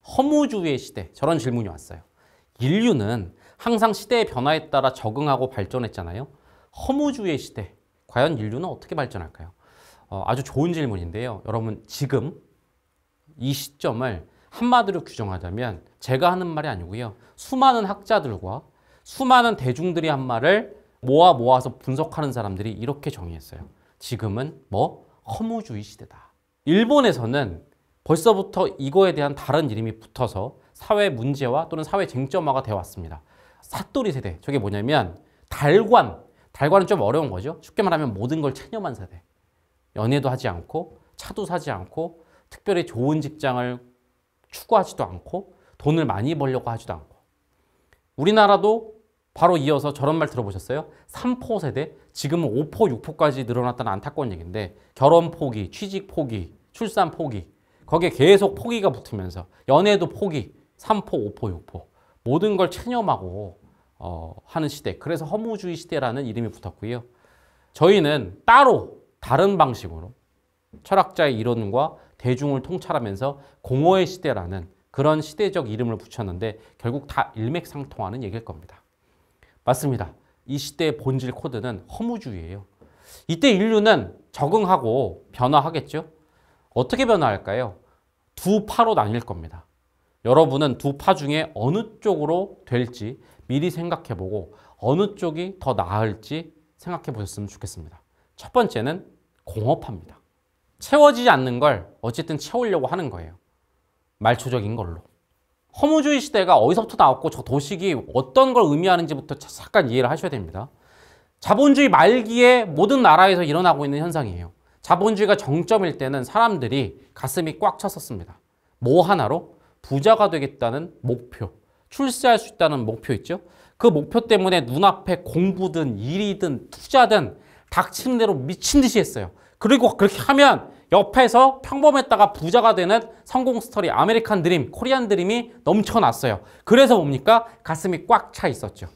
허무주의의 시대, 저런 질문이 왔어요. 인류는 항상 시대의 변화에 따라 적응하고 발전했잖아요. 허무주의의 시대, 과연 인류는 어떻게 발전할까요? 아주 좋은 질문인데요. 여러분, 지금 이 시점을 한마디로 규정하자면 제가 하는 말이 아니고요. 수많은 학자들과 수많은 대중들이 한 말을 모아서 분석하는 사람들이 이렇게 정의했어요. 지금은 허무주의 시대다. 일본에서는 벌써부터 이거에 대한 다른 이름이 붙어서 사회 문제화 또는 사회 쟁점화가 되어 왔습니다. 사또리 세대, 저게 뭐냐면 달관은 좀 어려운 거죠. 쉽게 말하면 모든 걸 체념한 세대. 연애도 하지 않고 차도 사지 않고 특별히 좋은 직장을 추구하지도 않고 돈을 많이 벌려고 하지도 않고. 우리나라도 바로 이어서 저런 말 들어보셨어요? 3포 세대, 지금은 5포, 6포까지 늘어났다는 안타까운 얘기인데 결혼 포기, 취직 포기, 출산 포기, 거기에 계속 포기가 붙으면서 연애도 포기, 3포, 5포, 6포 모든 걸 체념하고 하는 시대. 그래서 허무주의 시대라는 이름이 붙었고요. 저희는 따로 다른 방식으로 철학자의 이론과 대중을 통찰하면서 공허의 시대라는 그런 시대적 이름을 붙였는데 결국 다 일맥상통하는 얘기일 겁니다. 맞습니다. 이 시대의 본질 코드는 허무주의예요. 이때 인류는 적응하고 변화하겠죠? 어떻게 변화할까요? 두 파로 나뉠 겁니다. 여러분은 두 파 중에 어느 쪽으로 될지 미리 생각해보고 어느 쪽이 더 나을지 생각해 보셨으면 좋겠습니다. 첫 번째는 공허파입니다. 채워지지 않는 걸 어쨌든 채우려고 하는 거예요. 말초적인 걸로. 허무주의 시대가 어디서부터 나왔고 저 도식이 어떤 걸 의미하는지부터 잠깐 이해를 하셔야 됩니다. 자본주의 말기에 모든 나라에서 일어나고 있는 현상이에요. 자본주의가 정점일 때는 사람들이 가슴이 꽉 찼었습니다. 뭐 하나로? 부자가 되겠다는 목표, 출세할 수 있다는 목표 있죠? 그 목표 때문에 눈앞에 공부든 일이든 투자든 닥치는 대로 미친 듯이 했어요. 그리고 그렇게 하면 옆에서 평범했다가 부자가 되는 성공 스토리, 아메리칸 드림, 코리안 드림이 넘쳐났어요. 그래서 뭡니까? 가슴이 꽉 차 있었죠.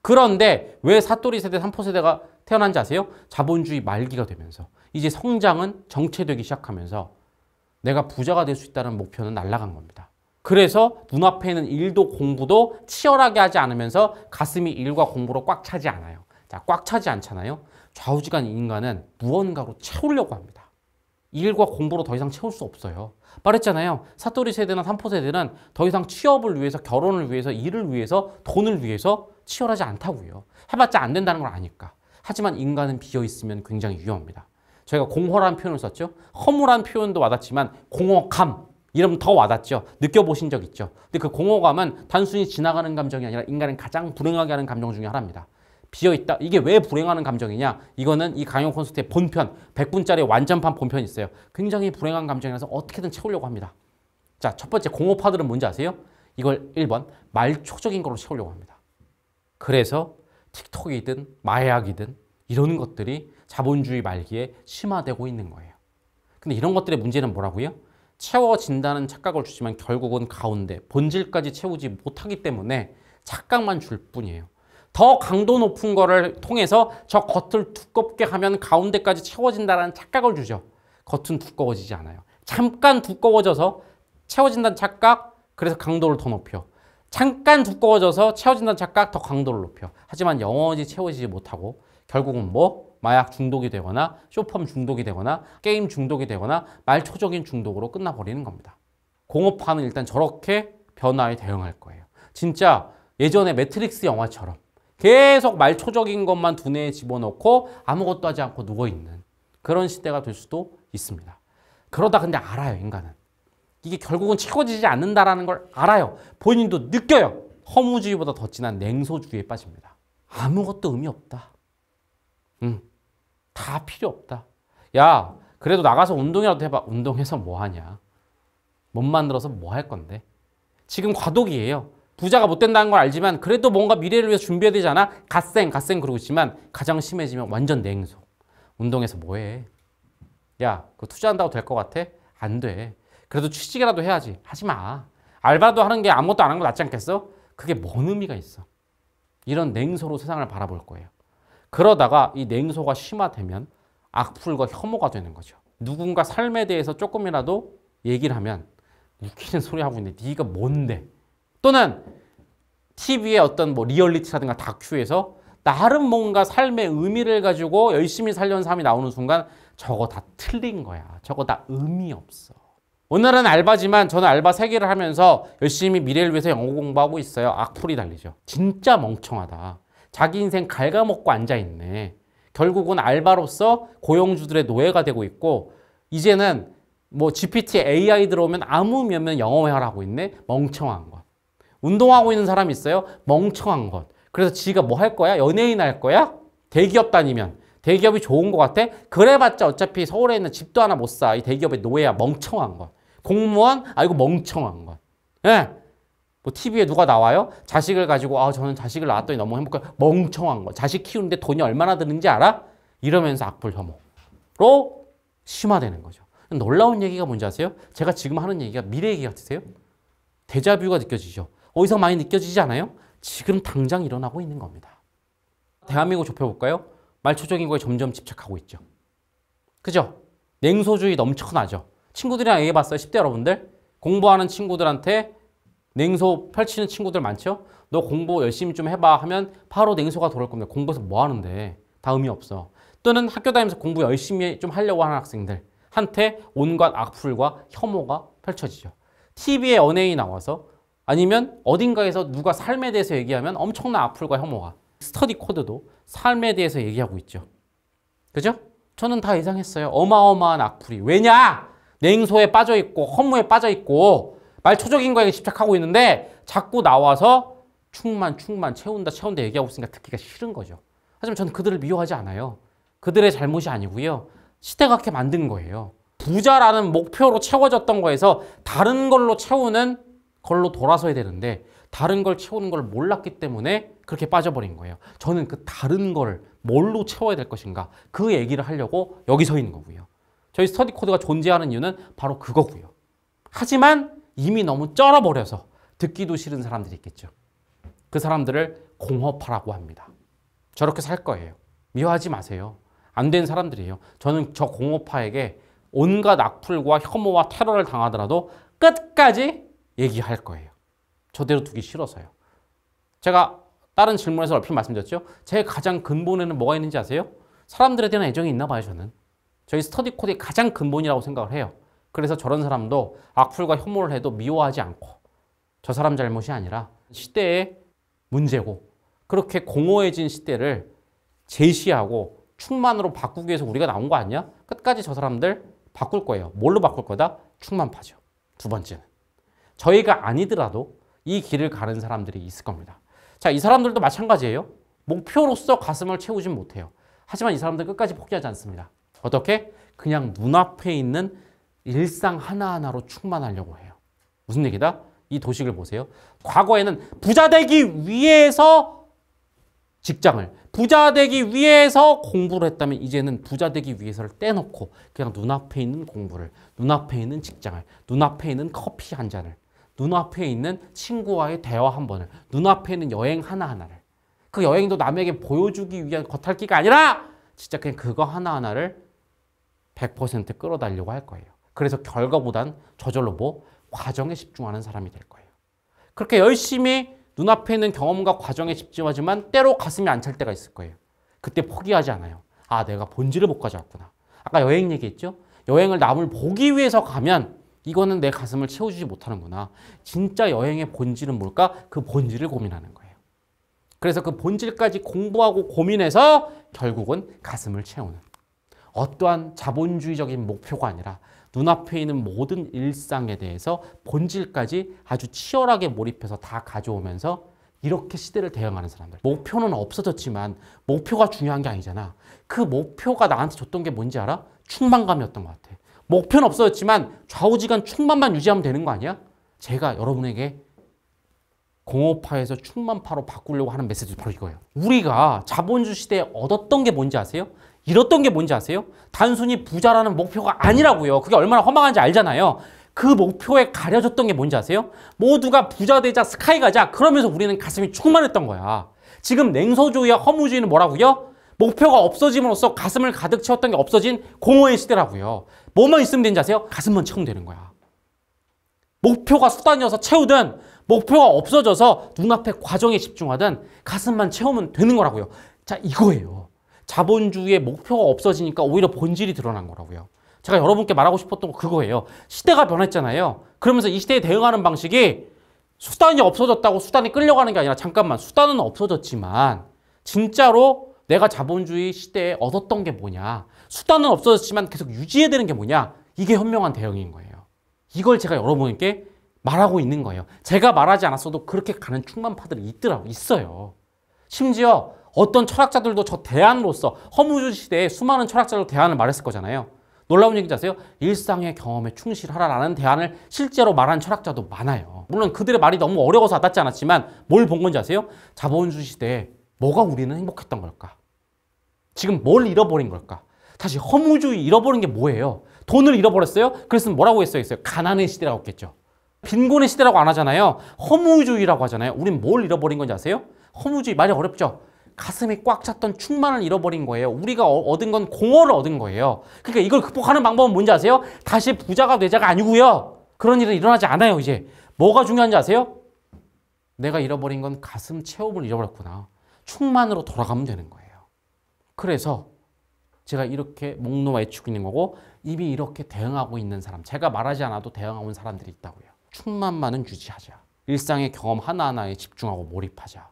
그런데 왜 사또리 세대, 3포 세대가 태어난지 아세요? 자본주의 말기가 되면서 이제 성장은 정체되기 시작하면서 내가 부자가 될 수 있다는 목표는 날아간 겁니다. 그래서 눈앞에 있는 일도 공부도 치열하게 하지 않으면서 가슴이 일과 공부로 꽉 차지 않아요. 자, 꽉 차지 않잖아요. 좌우지간 인간은 무언가로 채우려고 합니다. 일과 공부로 더 이상 채울 수 없어요. 말했잖아요. 사또리 세대나 3포 세대는 더 이상 취업을 위해서, 결혼을 위해서, 일을 위해서, 돈을 위해서 치열하지 않다고요. 해봤자 안 된다는 걸 아니까. 하지만 인간은 비어있으면 굉장히 위험합니다. 저희가 공허라는 표현을 썼죠. 허무라는 표현도 와닿지만 공허감, 이러면 더 와닿죠. 느껴보신 적 있죠. 근데 그 공허감은 단순히 지나가는 감정이 아니라 인간을 가장 불행하게 하는 감정 중에 하나입니다. 비어있다. 이게 왜 불행하는 감정이냐? 이거는 이 강연 콘서트의 본편, 100분짜리 완전판 본편이 있어요. 굉장히 불행한 감정이라서 어떻게든 채우려고 합니다. 자, 첫 번째 공허파들은 뭔지 아세요? 이걸 1번 말초적인 걸로 채우려고 합니다. 그래서 틱톡이든 마약이든 이런 것들이 자본주의 말기에 심화되고 있는 거예요. 근데 이런 것들의 문제는 뭐라고요? 채워진다는 착각을 주지만 결국은 가운데 본질까지 채우지 못하기 때문에 착각만 줄 뿐이에요. 더 강도 높은 거를 통해서 저 겉을 두껍게 하면 가운데까지 채워진다는 착각을 주죠. 겉은 두꺼워지지 않아요. 잠깐 두꺼워져서 채워진다는 착각, 그래서 강도를 더 높여. 잠깐 두꺼워져서 채워진다는 착각, 더 강도를 높여. 하지만 영원히 채워지지 못하고 결국은 마약 중독이 되거나 쇼폼 중독이 되거나 게임 중독이 되거나 말초적인 중독으로 끝나버리는 겁니다. 공업화는 일단 저렇게 변화에 대응할 거예요. 진짜 예전에 매트릭스 영화처럼 계속 말초적인 것만 두뇌에 집어넣고 아무것도 하지 않고 누워있는 그런 시대가 될 수도 있습니다. 그러다 근데 알아요, 인간은. 이게 결국은 채워지지 않는다는 걸 알아요. 본인도 느껴요. 허무주의보다 더 진한 냉소주의에 빠집니다. 아무것도 의미 없다. 다 필요 없다. 야, 그래도 나가서 운동이라도 해봐. 운동해서 뭐 하냐? 몸 만들어서 뭐 할 건데? 지금 과도기예요. 부자가 못 된다는 걸 알지만 그래도 뭔가 미래를 위해서 준비해야 되잖아. 갓생 그러고 있지만 가장 심해지면 완전 냉소. 운동해서 뭐 해? 야, 그거 투자한다고 될 것 같아? 안 돼. 그래도 취직이라도 해야지. 하지 마. 알바도 하는 게 아무것도 안 하는 거 낫지 않겠어? 그게 뭔 의미가 있어? 이런 냉소로 세상을 바라볼 거예요. 그러다가 이 냉소가 심화되면 악플과 혐오가 되는 거죠. 누군가 삶에 대해서 조금이라도 얘기를 하면 웃기는 소리 하고 있는데 네가 뭔데? 또는 TV의 어떤 뭐 리얼리티라든가 다큐에서 나름 뭔가 삶의 의미를 가지고 열심히 살려는 사람이 나오는 순간 저거 다 틀린 거야. 저거 다 의미 없어. 오늘은 알바지만 저는 알바 3개를 하면서 열심히 미래를 위해서 영어 공부하고 있어요. 악플이 달리죠. 진짜 멍청하다. 자기 인생 갉아먹고 앉아있네. 결국은 알바로서 고용주들의 노예가 되고 있고 이제는 뭐 GPT, AI 들어오면 아무면 영어회화를 하고 있네. 멍청한 것. 운동하고 있는 사람 있어요. 멍청한 것. 그래서 지가 뭐 할 거야? 연예인 할 거야? 대기업 다니면. 대기업이 좋은 것 같아? 그래봤자 어차피 서울에 있는 집도 하나 못 사. 이 대기업의 노예야. 멍청한 것. 공무원? 아이고 멍청한 것. 예. 뭐 TV에 누가 나와요? 자식을 가지고 저는 자식을 낳았더니 너무 행복해. 멍청한 것. 자식 키우는데 돈이 얼마나 드는지 알아? 이러면서 악플 혐오로 심화되는 거죠. 놀라운 얘기가 뭔지 아세요? 제가 지금 하는 얘기가 미래 얘기 같으세요? 데자뷰가 느껴지죠. 어디서 많이 느껴지지 않아요? 지금 당장 일어나고 있는 겁니다. 대한민국 좁혀볼까요? 말초적인 거에 점점 집착하고 있죠. 그죠? 냉소주의 넘쳐나죠. 친구들이랑 얘기해봤어요. 10대 여러분들. 공부하는 친구들한테 냉소 펼치는 친구들 많죠? 너 공부 열심히 좀 해봐 하면 바로 냉소가 돌아올 겁니다. 공부해서 뭐 하는데? 다 의미 없어. 또는 학교 다니면서 공부 열심히 좀 하려고 하는 학생들한테 온갖 악플과 혐오가 펼쳐지죠. TV에 연예인이 나와서 아니면 어딘가에서 누가 삶에 대해서 얘기하면 엄청난 악플과 혐오가. 스터디 코드도 삶에 대해서 얘기하고 있죠. 그죠? 저는 다 예상했어요. 어마어마한 악플이. 왜냐? 냉소에 빠져있고 허무에 빠져있고 말초적인 거에 집착하고 있는데 자꾸 나와서 충만 채운다 얘기하고 있으니까 듣기가 싫은 거죠. 하지만 저는 그들을 미워하지 않아요. 그들의 잘못이 아니고요. 시대가 그렇게 만든 거예요. 부자라는 목표로 채워졌던 거에서 다른 걸로 채우는 걸로 돌아서야 되는데 다른 걸 채우는 걸 몰랐기 때문에 그렇게 빠져버린 거예요. 저는 그 다른 걸 뭘로 채워야 될 것인가 그 얘기를 하려고 여기 서 있는 거고요. 저희 스터디 코드가 존재하는 이유는 바로 그거고요. 하지만 이미 너무 쩔어버려서 듣기도 싫은 사람들이 있겠죠. 그 사람들을 공허파라고 합니다. 저렇게 살 거예요. 미워하지 마세요. 안 된 사람들이에요. 저는 저 공허파에게 온갖 악플과 혐오와 테러를 당하더라도 끝까지 얘기할 거예요. 저대로 두기 싫어서요. 제가 다른 질문에서 얼핏 말씀드렸죠. 제 가장 근본에는 뭐가 있는지 아세요? 사람들에 대한 애정이 있나 봐요. 저는. 저희 스터디 코드의 가장 근본이라고 생각을 해요. 그래서 저런 사람도 악플과 혐오를 해도 미워하지 않고 저 사람 잘못이 아니라 시대의 문제고 그렇게 공허해진 시대를 제시하고 충만으로 바꾸기 위해서 우리가 나온 거 아니야? 끝까지 저 사람들 바꿀 거예요. 뭘로 바꿀 거다? 충만파죠. 두 번째는. 저희가 아니더라도 이 길을 가는 사람들이 있을 겁니다. 자, 이 사람들도 마찬가지예요. 목표로서 가슴을 채우진 못해요. 하지만 이 사람들 끝까지 포기하지 않습니다. 어떻게? 그냥 눈앞에 있는 일상 하나하나로 충만하려고 해요. 무슨 얘기다? 이 도식을 보세요. 과거에는 부자 되기 위해서 직장을, 부자 되기 위해서 공부를 했다면 이제는 부자 되기 위해서를 떼놓고 그냥 눈앞에 있는 공부를, 눈앞에 있는 직장을, 눈앞에 있는 커피 한 잔을, 눈앞에 있는 친구와의 대화 한 번을, 눈앞에 있는 여행 하나하나를, 그 여행도 남에게 보여주기 위한 겉핥기가 아니라 진짜 그냥 그거 하나하나를 100% 끌어달려고 할 거예요. 그래서 결과보단 저절로 과정에 집중하는 사람이 될 거예요. 그렇게 열심히 눈앞에 있는 경험과 과정에 집중하지만 때로 가슴이 안 찰 때가 있을 거예요. 그때 포기하지 않아요. 아, 내가 본질을 못 가져왔구나. 아까 여행 얘기했죠? 여행을 남을 보기 위해서 가면 이거는 내 가슴을 채워주지 못하는구나. 진짜 여행의 본질은 뭘까? 그 본질을 고민하는 거예요. 그래서 그 본질까지 공부하고 고민해서 결국은 가슴을 채우는 어떠한 자본주의적인 목표가 아니라 눈앞에 있는 모든 일상에 대해서 본질까지 아주 치열하게 몰입해서 다 가져오면서 이렇게 시대를 대응하는 사람들. 목표는 없어졌지만 목표가 중요한 게 아니잖아. 그 목표가 나한테 줬던 게 뭔지 알아? 충만감이었던 것 같아. 목표는 없어졌지만 좌우지간 충만만 유지하면 되는 거 아니야? 제가 여러분에게 공허파에서 충만파로 바꾸려고 하는 메시지도 바로 이거예요. 우리가 자본주의 시대에 얻었던 게 뭔지 아세요? 잃었던 게 뭔지 아세요? 단순히 부자라는 목표가 아니라고요. 그게 얼마나 허망한지 알잖아요. 그 목표에 가려졌던 게 뭔지 아세요? 모두가 부자 되자 스카이 가자. 그러면서 우리는 가슴이 충만했던 거야. 지금 냉소주의와 허무주의는 뭐라고요? 목표가 없어짐으로써 가슴을 가득 채웠던 게 없어진 공허의 시대라고요. 뭐만 있으면 되는지 아세요? 가슴만 채우면 되는 거야. 목표가 수단이어서 채우든 목표가 없어져서 눈앞에 과정에 집중하든 가슴만 채우면 되는 거라고요. 자, 이거예요. 자본주의의 목표가 없어지니까 오히려 본질이 드러난 거라고요. 제가 여러분께 말하고 싶었던 거 그거예요. 시대가 변했잖아요. 그러면서 이 시대에 대응하는 방식이 수단이 없어졌다고 수단이 끌려가는 게 아니라 잠깐만 수단은 없어졌지만 진짜로 내가 자본주의 시대에 얻었던 게 뭐냐. 수단은 없어졌지만 계속 유지해야 되는 게 뭐냐. 이게 현명한 대응인 거예요. 이걸 제가 여러분께 말하고 있는 거예요. 제가 말하지 않았어도 그렇게 가는 충만파들이 있어요. 심지어 어떤 철학자들도 저 대안으로서 허무주의 시대에 수많은 철학자들 대안을 말했을 거잖아요. 놀라운 얘기인지 아세요? 일상의 경험에 충실하라라는 대안을 실제로 말한 철학자도 많아요. 물론 그들의 말이 너무 어려워서 와닿지 않았지만 뭘 본 건지 아세요? 자본주의 시대에 뭐가 우리는 행복했던 걸까? 지금 뭘 잃어버린 걸까? 다시 허무주의 잃어버린 게 뭐예요? 돈을 잃어버렸어요? 그래서 뭐라고 했어요? 가난의 시대라고 했겠죠. 빈곤의 시대라고 안 하잖아요. 허무주의라고 하잖아요. 우린 뭘 잃어버린 건지 아세요? 허무주의 말이 어렵죠. 가슴이 꽉 찼던 충만을 잃어버린 거예요. 우리가 얻은 건 공허를 얻은 거예요. 그러니까 이걸 극복하는 방법은 뭔지 아세요? 다시 부자가 되자가 아니고요. 그런 일은 일어나지 않아요. 이제 뭐가 중요한지 아세요? 내가 잃어버린 건 가슴 채움을 잃어버렸구나. 충만으로 돌아가면 되는 거예요. 그래서 제가 이렇게 목 놓아 외치고 있는 거고 이미 이렇게 대응하고 있는 사람, 제가 말하지 않아도 대응하고 있는 사람들이 있다고요. 충만만은 유지하자. 일상의 경험 하나하나에 집중하고 몰입하자.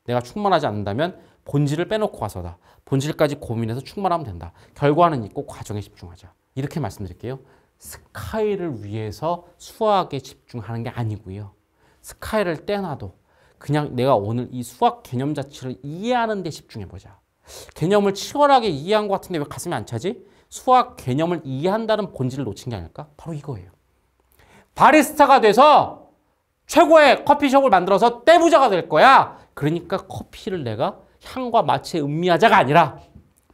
내가 충만하지 않는다면 본질을 빼놓고 가서다. 본질까지 고민해서 충만하면 된다. 결과는 있고 과정에 집중하자. 이렇게 말씀드릴게요. 스카이를 위해서 수학에 집중하는 게 아니고요. 스카이를 떼놔도 그냥 내가 오늘 이 수학 개념 자체를 이해하는 데 집중해보자. 개념을 치열하게 이해한 것 같은데 왜 가슴이 안 차지? 수학 개념을 이해한다는 본질을 놓친 게 아닐까? 바로 이거예요. 바리스타가 돼서 최고의 커피숍을 만들어서 떼부자가 될 거야. 그러니까 커피를 내가 향과 맛에 음미하자가 아니라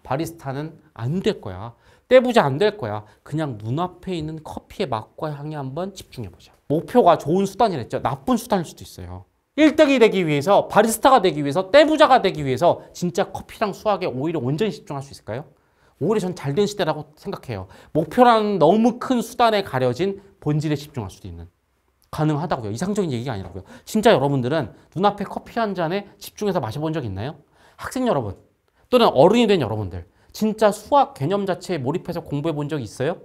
바리스타는 안 될 거야. 떼부자 안 될 거야. 그냥 눈앞에 있는 커피의 맛과 향에 한번 집중해보자. 목표가 좋은 수단이랬죠. 나쁜 수단일 수도 있어요. 1등이 되기 위해서, 바리스타가 되기 위해서, 떼부자가 되기 위해서 진짜 커피랑 수학에 오히려 온전히 집중할 수 있을까요? 오히려 전 잘된 시대라고 생각해요. 목표라는 너무 큰 수단에 가려진 본질에 집중할 수도 있는. 가능하다고요. 이상적인 얘기가 아니라고요. 진짜 여러분들은 눈앞에 커피 한 잔에 집중해서 마셔본 적 있나요? 학생 여러분 또는 어른이 된 여러분들 진짜 수학 개념 자체에 몰입해서 공부해 본 적이 있어요?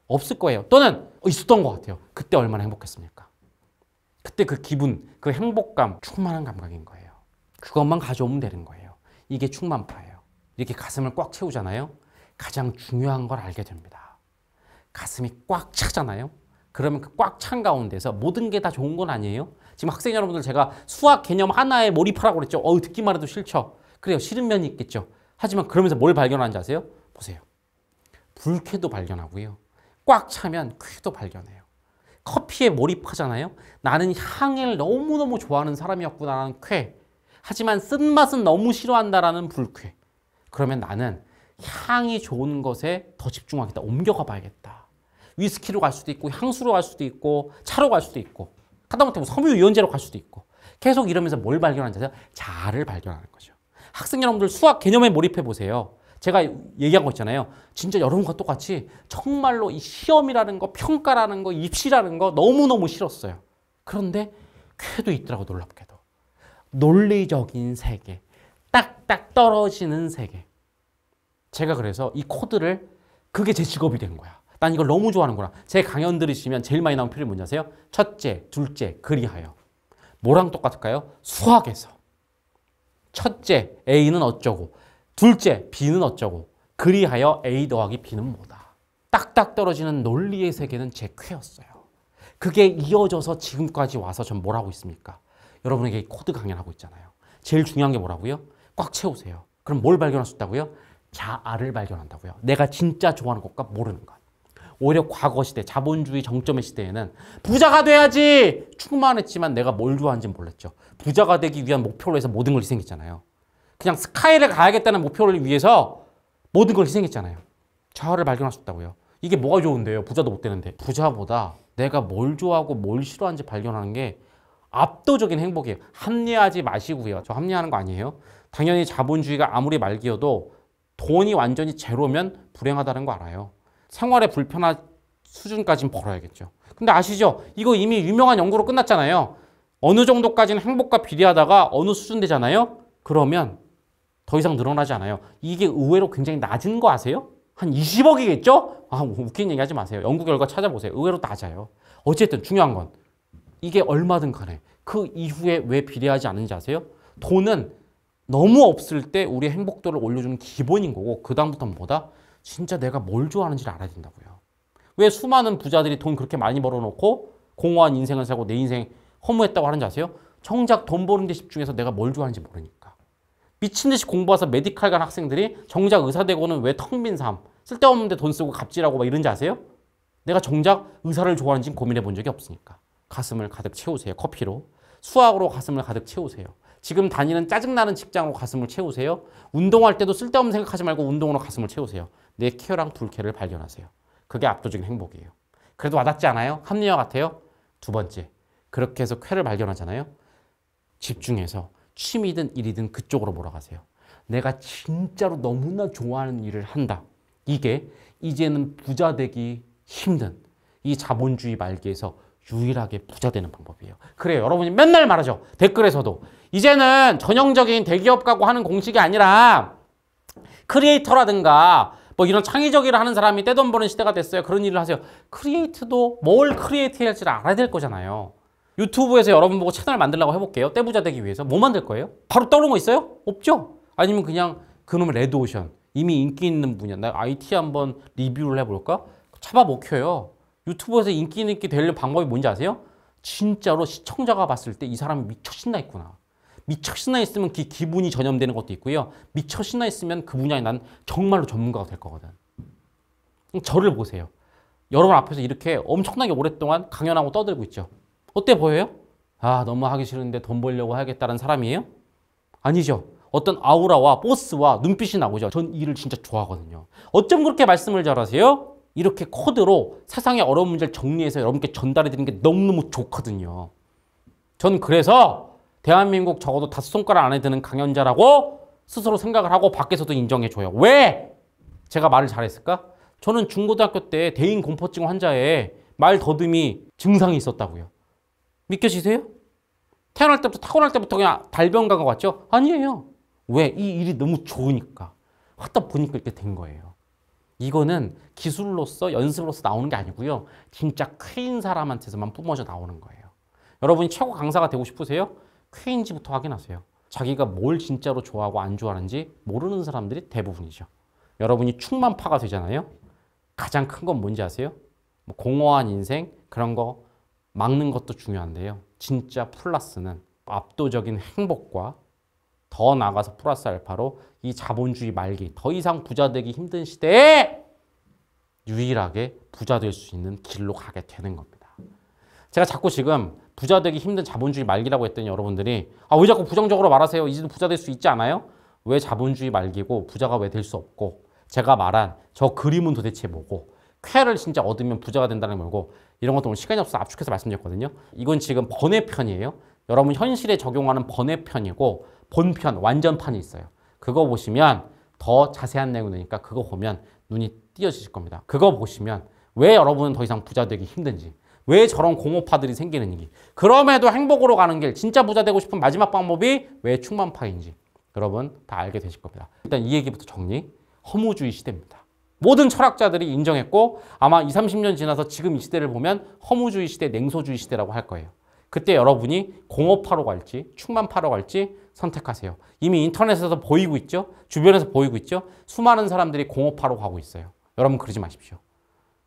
없을 거예요. 또는 있었던 것 같아요. 그때 얼마나 행복했습니까? 그때 그 기분, 그 행복감, 충만한 감각인 거예요. 그것만 가져오면 되는 거예요. 이게 충만파예요. 이렇게 가슴을 꽉 채우잖아요. 가장 중요한 걸 알게 됩니다. 가슴이 꽉 차잖아요. 그러면 그 꽉 찬 가운데서 모든 게 다 좋은 건 아니에요. 지금 학생 여러분들 제가 수학 개념 하나에 몰입하라고 그랬죠. 듣기만 해도 싫죠. 그래요. 싫은 면이 있겠죠. 하지만 그러면서 뭘 발견하는지 아세요? 보세요. 불쾌도 발견하고요. 꽉 차면 쾌도 발견해요. 커피에 몰입하잖아요. 나는 향을 너무너무 좋아하는 사람이었구나라는 쾌. 하지만 쓴맛은 너무 싫어한다라는 불쾌. 그러면 나는 향이 좋은 것에 더 집중하겠다. 옮겨가 봐야겠다. 위스키로 갈 수도 있고 향수로 갈 수도 있고 차로 갈 수도 있고 하다못해 뭐 섬유유연제로 갈 수도 있고 계속 이러면서 뭘 발견하는지 아세요? 자아를 발견하는 거죠. 학생 여러분들 수학 개념에 몰입해 보세요. 제가 얘기한 거 있잖아요. 진짜 여러분과 똑같이 정말로 이 시험이라는 거, 평가라는 거, 입시라는 거 너무너무 싫었어요. 그런데 쾌도 있더라고, 놀랍게도. 논리적인 세계, 딱딱 떨어지는 세계. 제가 그래서 이 코드를 그게 제 직업이 된 거야. 난 이걸 너무 좋아하는구나. 제 강연 들으시면 제일 많이 나온 표현이 뭔지 아세요? 첫째, 둘째, 그리하여. 뭐랑 똑같을까요? 수학에서. 첫째, A는 어쩌고. 둘째, B는 어쩌고. 그리하여 A 더하기 B는 뭐다. 딱딱 떨어지는 논리의 세계는 제 쾌였어요. 그게 이어져서 지금까지 와서 전 뭘 하고 있습니까? 여러분에게 코드 강연하고 있잖아요. 제일 중요한 게 뭐라고요? 꽉 채우세요. 그럼 뭘 발견할 수 있다고요? 자아를 발견한다고요. 내가 진짜 좋아하는 것과 모르는 것. 오히려 과거 시대, 자본주의 정점의 시대에는 부자가 돼야지 충만했지만 내가 뭘 좋아하는지 몰랐죠. 부자가 되기 위한 목표로 해서 모든 걸 희생했잖아요. 그냥 스카이를 가야겠다는 목표를 위해서 모든 걸 희생했잖아요. 자아를 발견할 수 있다고요. 이게 뭐가 좋은데요? 부자도 못 되는데. 부자보다 내가 뭘 좋아하고 뭘 싫어하는지 발견하는 게 압도적인 행복이에요. 합리화하지 마시고요. 저 합리화하는 거 아니에요. 당연히 자본주의가 아무리 말기여도 돈이 완전히 제로면 불행하다는 거 알아요. 생활의 불편한 수준까지는 벌어야겠죠. 근데 아시죠? 이거 이미 유명한 연구로 끝났잖아요. 어느 정도까지는 행복과 비례하다가 어느 수준 되잖아요. 그러면 더 이상 늘어나지 않아요. 이게 의외로 굉장히 낮은 거 아세요? 한 20억이겠죠? 아, 웃긴 얘기 하지 마세요. 연구 결과 찾아보세요. 의외로 낮아요. 어쨌든 중요한 건 이게 얼마든 간에 그 이후에 왜 비례하지 않는지 아세요? 돈은 너무 없을 때 우리의 행복도를 올려주는 기본인 거고 그 다음부터는 뭐다? 진짜 내가 뭘 좋아하는지를 알아야 된다고요. 왜 수많은 부자들이 돈 그렇게 많이 벌어놓고 공허한 인생을 살고 내 인생 허무했다고 하는지 아세요? 정작 돈 버는 데 집중해서 내가 뭘 좋아하는지 모르니까. 미친 듯이 공부해서 메디칼 간 학생들이 정작 의사 되고는 왜 텅 빈 삶, 쓸데없는데 돈 쓰고 갑질하고 막 이런지 아세요? 내가 정작 의사를 좋아하는지 고민해 본 적이 없으니까. 가슴을 가득 채우세요. 커피로. 수학으로 가슴을 가득 채우세요. 지금 다니는 짜증나는 직장으로 가슴을 채우세요. 운동할 때도 쓸데없는 생각하지 말고 운동으로 가슴을 채우세요. 내 쾌랑 불쾌를 발견하세요. 그게 압도적인 행복이에요. 그래도 와닿지 않아요? 합리화 같아요? 두 번째, 그렇게 해서 쾌를 발견하잖아요. 집중해서 취미든 일이든 그쪽으로 몰아가세요. 내가 진짜로 너무나 좋아하는 일을 한다. 이게 이제는 부자 되기 힘든 이 자본주의 말기에서 유일하게 부자 되는 방법이에요. 그래요. 여러분이 맨날 말하죠. 댓글에서도. 이제는 전형적인 대기업가고 하는 공식이 아니라 크리에이터라든가 뭐 이런 창의적 일을 하는 사람이 떼돈 버는 시대가 됐어요. 그런 일을 하세요. 크리에이트도 뭘 크리에이트 할지를 알아야 될 거잖아요. 유튜브에서 여러분 보고 채널 만들려고 해볼게요. 떼부자 되기 위해서. 뭐 만들 거예요? 바로 떠오르는 거 있어요? 없죠? 아니면 그냥 그놈의 레드오션. 이미 인기 있는 분야. 나 IT 한번 리뷰를 해볼까? 잡아 먹혀요. 유튜브에서 인기 있게 되려는 방법이 뭔지 아세요? 진짜로 시청자가 봤을 때 이 사람이 미쳐 신나 있구나. 미쳐 신나 있으면 기분이 전염되는 것도 있고요. 미쳐 신나 있으면 그 분야에 난 정말로 전문가가 될 거거든. 저를 보세요. 여러분 앞에서 이렇게 엄청나게 오랫동안 강연하고 떠들고 있죠. 어때 보여요? 아, 너무 하기 싫은데 돈 벌려고 해야겠다는 사람이에요? 아니죠. 어떤 아우라와 포스와 눈빛이 나오죠. 전 일을 진짜 좋아하거든요. 어쩜 그렇게 말씀을 잘하세요? 이렇게 코드로 세상의 어려운 문제를 정리해서 여러분께 전달해 드리는 게 너무너무 좋거든요. 전 그래서 대한민국 적어도 5손가락 안에 드는 강연자라고 스스로 생각을 하고 밖에서도 인정해줘요. 왜? 제가 말을 잘했을까? 저는 중고등학교 때 대인 공포증 환자에 말 더듬이 증상이 있었다고요. 믿겨지세요? 태어날 때부터 타고날 때부터 그냥 달변가가 왔죠? 아니에요. 왜? 이 일이 너무 좋으니까. 하다 보니까 이렇게 된 거예요. 이거는 기술로서 연습으로서 나오는 게 아니고요. 진짜 쾌인 사람한테서만 뿜어져 나오는 거예요. 여러분이 최고 강사가 되고 싶으세요? 쾌인지부터 확인하세요. 자기가 뭘 진짜로 좋아하고 안 좋아하는지 모르는 사람들이 대부분이죠. 여러분이 충만파가 되잖아요. 가장 큰 건 뭔지 아세요? 뭐 공허한 인생 그런 거 막는 것도 중요한데요. 진짜 플러스는 압도적인 행복과 더 나아가서 플러스 알파로 이 자본주의 말기, 더 이상 부자 되기 힘든 시대에 유일하게 부자 될 수 있는 길로 가게 되는 겁니다. 제가 자꾸 지금 부자 되기 힘든 자본주의 말기라고 했더니 여러분들이 아, 왜 자꾸 부정적으로 말하세요? 이제도 부자 될 수 있지 않아요? 왜 자본주의 말기고 부자가 왜 될 수 없고 제가 말한 저 그림은 도대체 뭐고 쾌를 진짜 얻으면 부자가 된다는 거고 이런 것도 오늘 시간이 없어서 압축해서 말씀드렸거든요. 이건 지금 번외편이에요. 여러분 현실에 적용하는 번외편이고 본편, 완전판이 있어요. 그거 보시면 더 자세한 내용이 되니까 그거 보면 눈이 띄어지실 겁니다. 그거 보시면 왜 여러분은 더 이상 부자 되기 힘든지 왜 저런 공허파들이 생기는지 그럼에도 행복으로 가는 길 진짜 부자 되고 싶은 마지막 방법이 왜 충만파인지 여러분 다 알게 되실 겁니다. 일단 이 얘기부터 정리. 허무주의 시대입니다. 모든 철학자들이 인정했고 아마 20, 30년 지나서 지금 이 시대를 보면 허무주의 시대, 냉소주의 시대라고 할 거예요. 그때 여러분이 공허파로 갈지 충만파로 갈지 선택하세요. 이미 인터넷에서 보이고 있죠? 주변에서 보이고 있죠? 수많은 사람들이 공허파로 가고 있어요. 여러분 그러지 마십시오.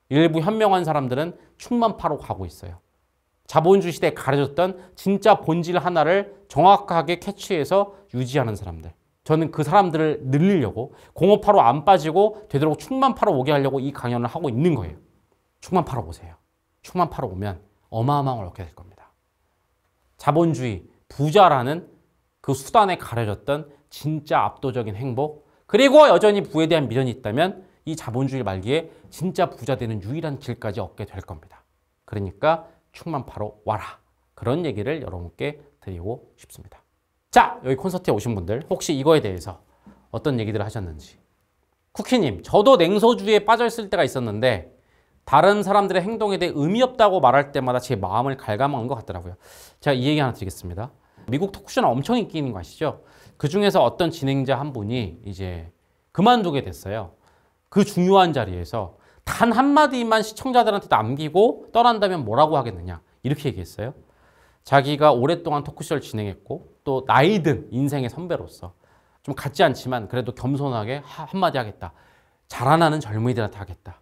일부 현명한 사람들은 충만파로 가고 있어요. 자본주의 시대에 가려졌던 진짜 본질 하나를 정확하게 캐치해서 유지하는 사람들. 저는 그 사람들을 늘리려고 공허파로 안 빠지고 되도록 충만파로 오게 하려고 이 강연을 하고 있는 거예요. 충만파로 오세요. 충만파로 오면 어마어마한 걸 얻게 될 겁니다. 자본주의, 부자라는 그 수단에 가려졌던 진짜 압도적인 행복 그리고 여전히 부에 대한 미련이 있다면 이 자본주의 말기에 진짜 부자 되는 유일한 길까지 얻게 될 겁니다. 그러니까 충만파로 와라. 그런 얘기를 여러분께 드리고 싶습니다. 자, 여기 콘서트에 오신 분들 혹시 이거에 대해서 어떤 얘기들을 하셨는지. 쿠키님, 저도 냉소주의에 빠져 있을 때가 있었는데 다른 사람들의 행동에 대해 의미 없다고 말할 때마다 제 마음을 갉아먹는 것 같더라고요. 제가 이 얘기 하나 드리겠습니다. 미국 토크쇼는 엄청 인기 있는 거 아시죠? 그 중에서 어떤 진행자 한 분이 이제 그만두게 됐어요. 그 중요한 자리에서 단 한마디만 시청자들한테 남기고 떠난다면 뭐라고 하겠느냐 이렇게 얘기했어요. 자기가 오랫동안 토크쇼를 진행했고 또 나이 든 인생의 선배로서 좀 같지 않지만 그래도 겸손하게 한마디 하겠다. 자라나는 젊은이들한테 하겠다.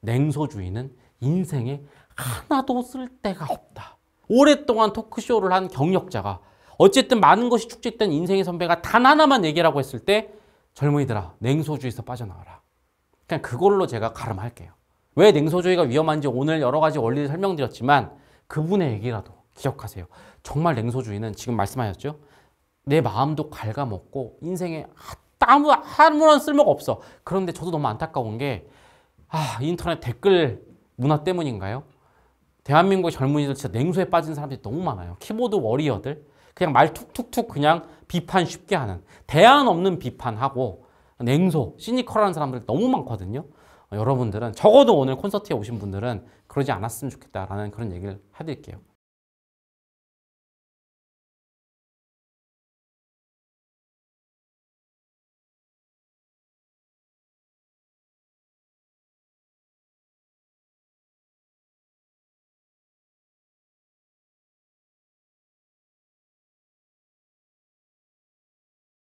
냉소주의는 인생에 하나도 쓸데가 없다. 오랫동안 토크쇼를 한 경력자가 어쨌든 많은 것이 축적된 인생의 선배가 단 하나만 얘기라고 했을 때 젊은이들아 냉소주의에서 빠져나와라. 그냥 그걸로 제가 가름할게요. 왜 냉소주의가 위험한지 오늘 여러 가지 원리를 설명드렸지만 그분의 얘기라도 기억하세요. 정말 냉소주의는 지금 말씀하셨죠? 내 마음도 갉아먹고 인생에 아무런 쓸모가 없어. 그런데 저도 너무 안타까운 게 인터넷 댓글 문화 때문인가요? 대한민국의 젊은이들 진짜 냉소에 빠진 사람들이 너무 많아요. 키보드 워리어들 그냥 말 툭툭툭 그냥 비판 쉽게 하는 대안 없는 비판하고 냉소, 시니컬한 사람들 너무 많거든요. 여러분들은 적어도 오늘 콘서트에 오신 분들은 그러지 않았으면 좋겠다라는 그런 얘기를 해드릴게요.